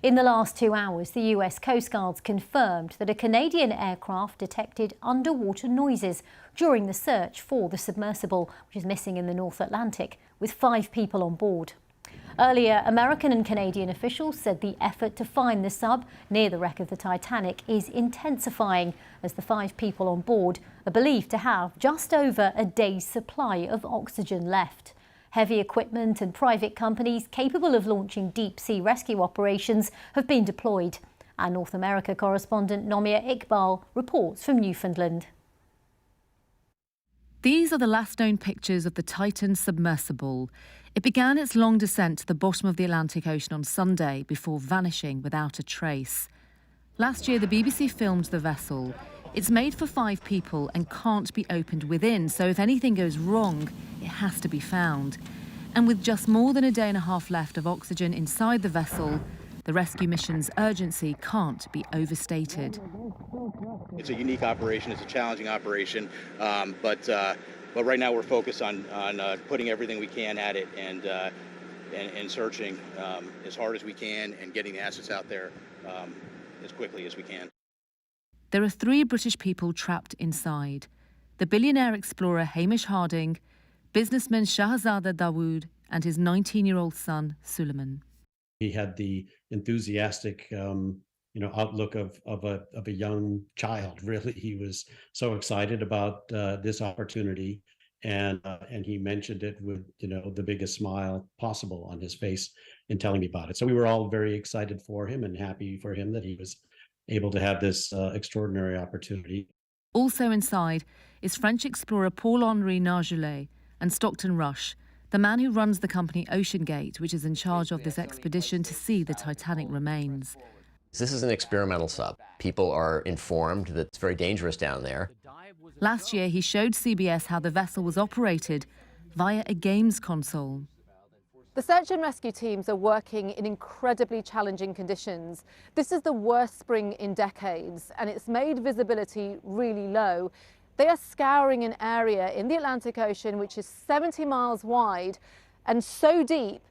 In the last 2 hours, the US Coast Guard's confirmed that a Canadian aircraft detected underwater noises during the search for the submersible, which is missing in the North Atlantic, with 5 people on board. Earlier, American and Canadian officials said the effort to find the sub near the wreck of the Titanic is intensifying, as the 5 people on board are believed to have just over a day's supply of oxygen left. Heavy equipment and private companies capable of launching deep-sea rescue operations have been deployed. Our North America correspondent Nomia Iqbal reports from Newfoundland. These are the last known pictures of the Titan submersible. It began its long descent to the bottom of the Atlantic Ocean on Sunday before vanishing without a trace. Last year, the BBC filmed the vessel. It's made for 5 people and can't be opened within, so if anything goes wrong, it has to be found. And with just more than a day and a half left of oxygen inside the vessel, the rescue mission's urgency can't be overstated. It's a unique operation, it's a challenging operation, but right now we're focused on putting everything we can at it and searching as hard as we can and getting the assets out there as quickly as we can. There are 3 British people trapped inside: the billionaire explorer Hamish Harding, businessman Shahzada Dawood, and his 19-year-old son Suleiman. He had the enthusiastic, outlook of a young child. Really, he was so excited about this opportunity, and he mentioned it with the biggest smile possible on his face in telling me about it. So we were all very excited for him and happy for him that he was able to have this extraordinary opportunity. Also inside is French explorer Paul-Henri Nargeolet and Stockton Rush, the man who runs the company Oceangate, which is in charge of this expedition to see the Titanic remains. This is an experimental sub. People are informed that it's very dangerous down there. Last year, he showed CBS how the vessel was operated via a games console. The search and rescue teams are working in incredibly challenging conditions. This is the worst spring in decades, and it's made visibility really low. They are scouring an area in the Atlantic Ocean which is 70 miles wide and so deep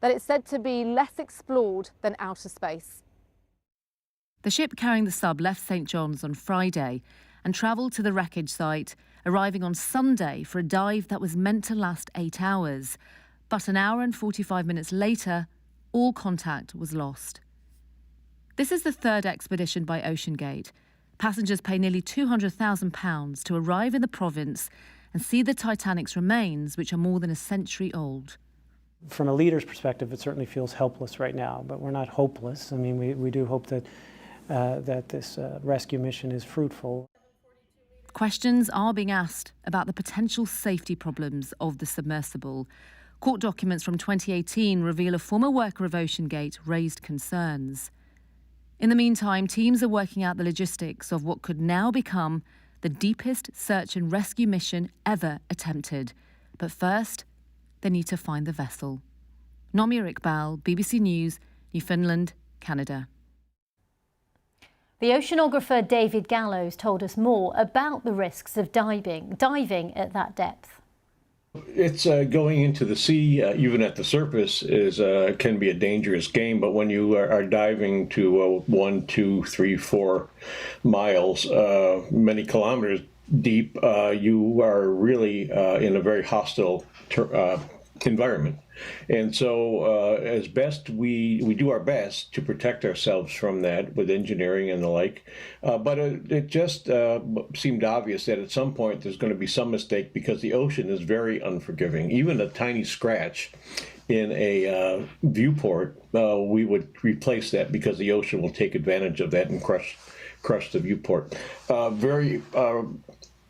that it's said to be less explored than outer space. The ship carrying the sub left St. John's on Friday and travelled to the wreckage site, arriving on Sunday for a dive that was meant to last 8 hours. But an hour and 45 minutes later, all contact was lost. This is the 3rd expedition by Oceangate. Passengers pay nearly £200,000 to arrive in the province and see the Titanic's remains, which are more than a century old. From a leader's perspective, it certainly feels helpless right now, but we're not hopeless. I mean, we do hope that this rescue mission is fruitful. Questions are being asked about the potential safety problems of the submersible. Court documents from 2018 reveal a former worker of Oceangate raised concerns. In the meantime, teams are working out the logistics of what could now become the deepest search and rescue mission ever attempted. But first, they need to find the vessel. Nomia Iqbal, BBC News, Newfoundland, Canada. The oceanographer David Gallows told us more about the risks of diving at that depth. It's going into the sea, even at the surface, can be a dangerous game. But when you are diving to 1, 2, 3, 4 miles, many kilometers deep, you are really in a very hostile environment. And so as best we do our best to protect ourselves from that with engineering and the like, but it just seemed obvious that at some point there's going to be some mistake, because the ocean is very unforgiving. Even a tiny scratch in a viewport, we would replace that, because the ocean will take advantage of that and crush the viewport. Very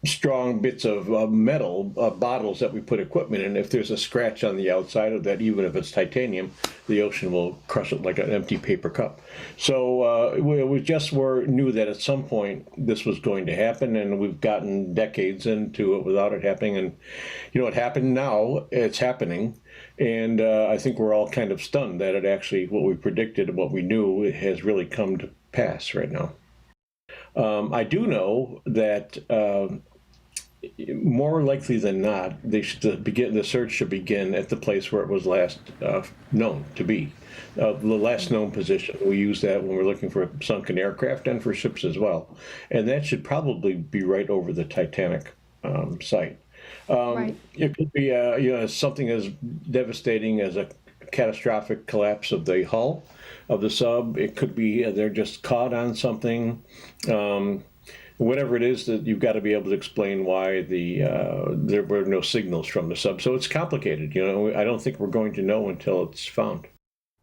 strong bits of metal bottles that we put equipment in. If there's a scratch on the outside of that, even if it's titanium, the ocean will crush it like an empty paper cup. So we just knew that at some point this was going to happen, and we've gotten decades into it without it happening. And it happened now, it's happening. And I think we're all kind of stunned that it actually, what we predicted and what we knew, it has really come to pass right now. I do know that more likely than not, the search should begin at the place where it was last known to be. The last known position. We use that when we're looking for sunken aircraft and for ships as well. And that should probably be right over the Titanic site. Right. It could be something as devastating as a catastrophic collapse of the hull of the sub. It could be they're just caught on something. Whatever it is, that you've got to be able to explain why there were no signals from the sub. So it's complicated. I don't think we're going to know until it's found.